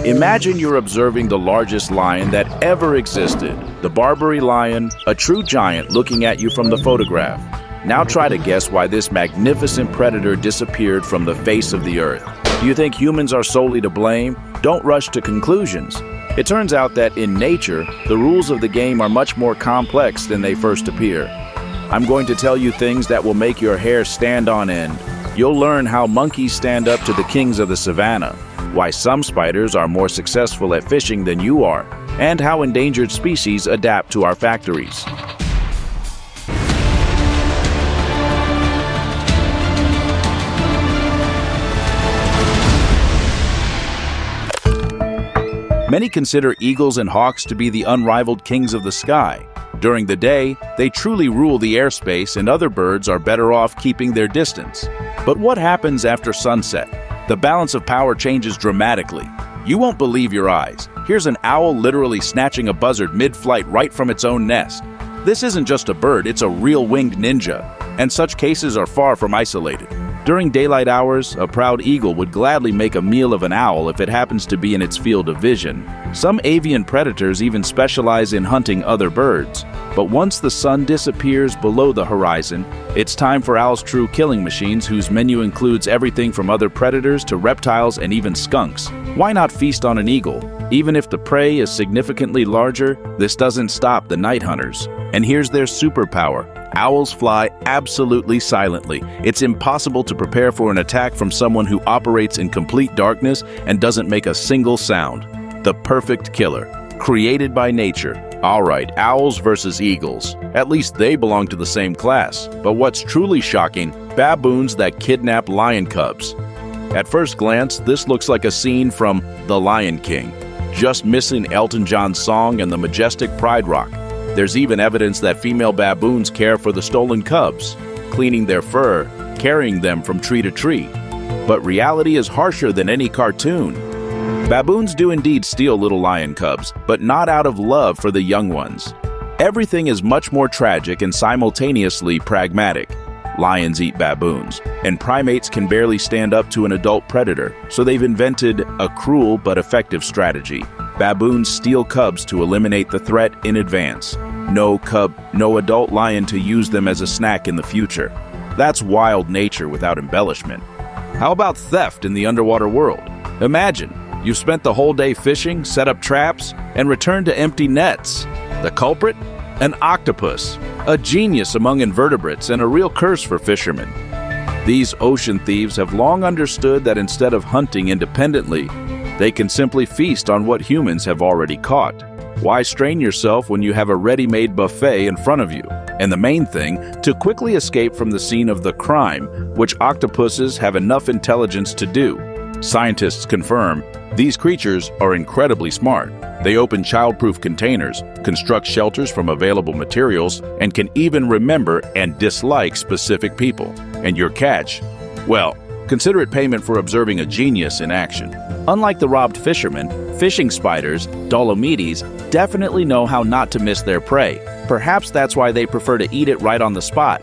Imagine you're observing the largest lion that ever existed, the Barbary lion, a true giant looking at you from the photograph. Now try to guess why this magnificent predator disappeared from the face of the earth. Do you think humans are solely to blame? Don't rush to conclusions. It turns out that in nature, the rules of the game are much more complex than they first appear. I'm going to tell you things that will make your hair stand on end. You'll learn how monkeys stand up to the kings of the savannah, why some spiders are more successful at fishing than you are, and how endangered species adapt to our factories. Many consider eagles and hawks to be the unrivaled kings of the sky. During the day, they truly rule the airspace, and other birds are better off keeping their distance. But what happens after sunset? The balance of power changes dramatically. You won't believe your eyes. Here's an owl literally snatching a buzzard mid-flight right from its own nest. This isn't just a bird, it's a real winged ninja, and such cases are far from isolated. During daylight hours, a proud eagle would gladly make a meal of an owl if it happens to be in its field of vision. Some avian predators even specialize in hunting other birds. But once the sun disappears below the horizon, it's time for owls' true killing machines whose menu includes everything from other predators to reptiles and even skunks. Why not feast on an eagle? Even if the prey is significantly larger, this doesn't stop the night hunters. And here's their superpower. Owls fly absolutely silently. It's impossible to prepare for an attack from someone who operates in complete darkness and doesn't make a single sound. The perfect killer, created by nature. All right, owls versus eagles. At least they belong to the same class. But what's truly shocking, baboons that kidnap lion cubs. At first glance, this looks like a scene from The Lion King, just missing Elton John's song and the majestic Pride Rock. There's even evidence that female baboons care for the stolen cubs, cleaning their fur, carrying them from tree to tree. But reality is harsher than any cartoon. Baboons do indeed steal little lion cubs, but not out of love for the young ones. Everything is much more tragic and simultaneously pragmatic. Lions eat baboons, and primates can barely stand up to an adult predator, so they've invented a cruel but effective strategy. Baboons steal cubs to eliminate the threat in advance. No adult lion to use them as a snack in the future. That's wild nature without embellishment. How about theft in the underwater world? Imagine, you've spent the whole day fishing, set up traps, and returned to empty nets. The culprit? An octopus, a genius among invertebrates and a real curse for fishermen. These ocean thieves have long understood that instead of hunting independently, they can simply feast on what humans have already caught. Why strain yourself when you have a ready-made buffet in front of you? And the main thing, to quickly escape from the scene of the crime, which octopuses have enough intelligence to do. Scientists confirm these creatures are incredibly smart. They open child-proof containers, construct shelters from available materials, and can even remember and dislike specific people. And your catch? Well, consider it payment for observing a genius in action. Unlike the robbed fishermen, fishing spiders, Dolomedes, definitely know how not to miss their prey. Perhaps that's why they prefer to eat it right on the spot.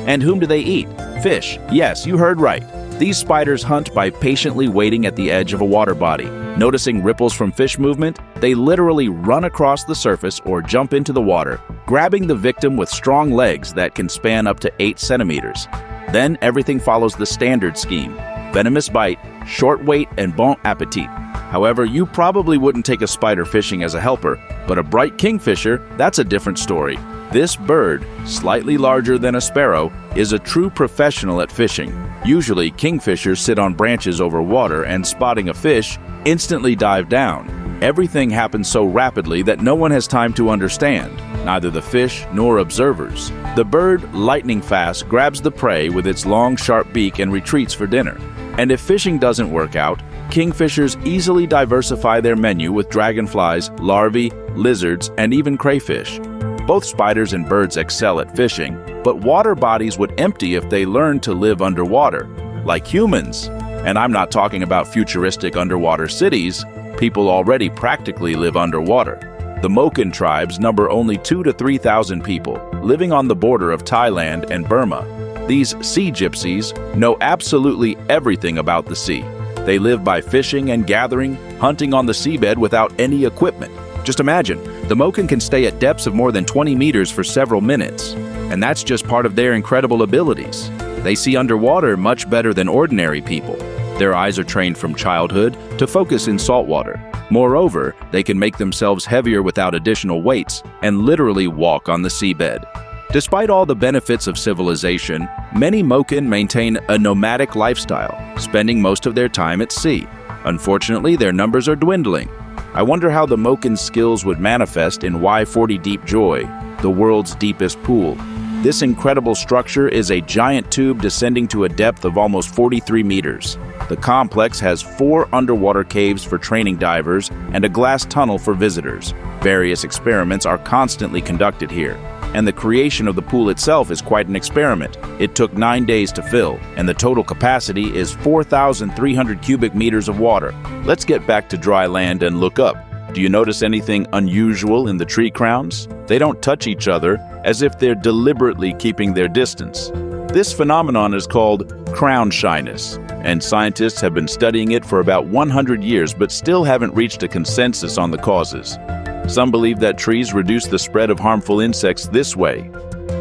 And whom do they eat? Fish. Yes, you heard right. These spiders hunt by patiently waiting at the edge of a water body. Noticing ripples from fish movement, they literally run across the surface or jump into the water, grabbing the victim with strong legs that can span up to 8 centimeters. Then everything follows the standard scheme. Venomous bite, short wait, and bon appetit. However, you probably wouldn't take a spider fishing as a helper, but a bright kingfisher, that's a different story. This bird, slightly larger than a sparrow, is a true professional at fishing. Usually, kingfishers sit on branches over water and, spotting a fish, instantly dive down. Everything happens so rapidly that no one has time to understand, neither the fish nor observers. The bird, lightning fast, grabs the prey with its long, sharp beak and retreats for dinner. And if fishing doesn't work out, kingfishers easily diversify their menu with dragonflies, larvae, lizards, and even crayfish. Both spiders and birds excel at fishing, but water bodies would empty if they learned to live underwater, like humans. And I'm not talking about futuristic underwater cities. People already practically live underwater. The Moken tribes number only 2,000 to 3,000 people, living on the border of Thailand and Burma. These sea gypsies know absolutely everything about the sea. They live by fishing and gathering, hunting on the seabed without any equipment. Just imagine, the moken can stay at depths of more than 20 meters for several minutes. And that's just part of their incredible abilities. They see underwater much better than ordinary people. Their eyes are trained from childhood to focus in saltwater. Moreover, they can make themselves heavier without additional weights and literally walk on the seabed. Despite all the benefits of civilization, many moken maintain a nomadic lifestyle, spending most of their time at sea. Unfortunately, their numbers are dwindling. I wonder how the moken's skills would manifest in Y40 Deep Joy, the world's deepest pool. This incredible structure is a giant tube descending to a depth of almost 43 meters. The complex has 4 underwater caves for training divers and a glass tunnel for visitors. Various experiments are constantly conducted here, and the creation of the pool itself is quite an experiment. It took 9 days to fill, and the total capacity is 4,300 cubic meters of water. Let's get back to dry land and look up. Do you notice anything unusual in the tree crowns? They don't touch each other, as if they're deliberately keeping their distance. This phenomenon is called crown shyness, and scientists have been studying it for about 100 years but still haven't reached a consensus on the causes. Some believe that trees reduce the spread of harmful insects this way.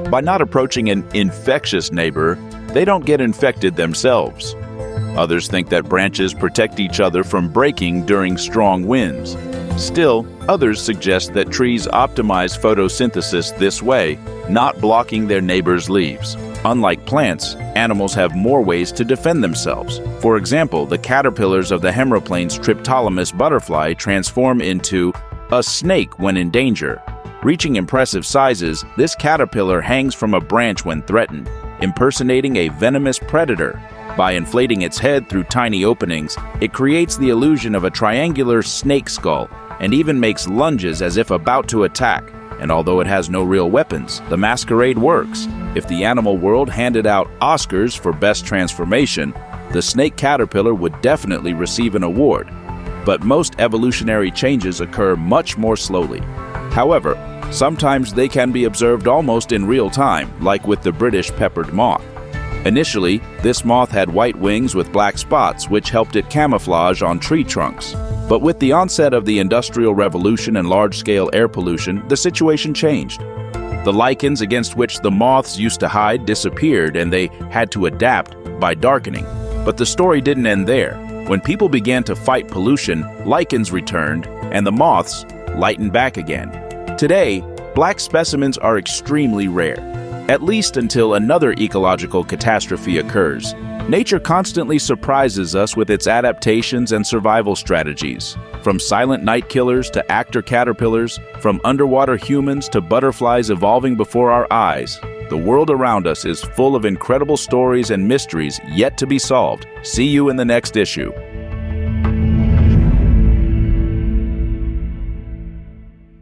By not approaching an infectious neighbor, they don't get infected themselves. Others think that branches protect each other from breaking during strong winds. Still, others suggest that trees optimize photosynthesis this way, not blocking their neighbors' leaves. Unlike plants, animals have more ways to defend themselves. For example, the caterpillars of the Hemeroplane's Triptolemus butterfly transform into a snake when in danger. Reaching impressive sizes, this caterpillar hangs from a branch when threatened, impersonating a venomous predator. By inflating its head through tiny openings, it creates the illusion of a triangular snake skull and even makes lunges as if about to attack. And although it has no real weapons, the masquerade works. If the animal world handed out Oscars for best transformation, the snake caterpillar would definitely receive an award. But most evolutionary changes occur much more slowly. However, sometimes they can be observed almost in real time, like with the British peppered moth. Initially, this moth had white wings with black spots, which helped it camouflage on tree trunks. But with the onset of the Industrial Revolution and large-scale air pollution, the situation changed. The lichens against which the moths used to hide disappeared, and they had to adapt by darkening. But the story didn't end there. When people began to fight pollution, lichens returned, and the moths lightened back again. Today, black specimens are extremely rare, at least until another ecological catastrophe occurs. Nature constantly surprises us with its adaptations and survival strategies. From silent night killers to actor caterpillars, from underwater humans to butterflies evolving before our eyes, the world around us is full of incredible stories and mysteries yet to be solved. See you in the next issue.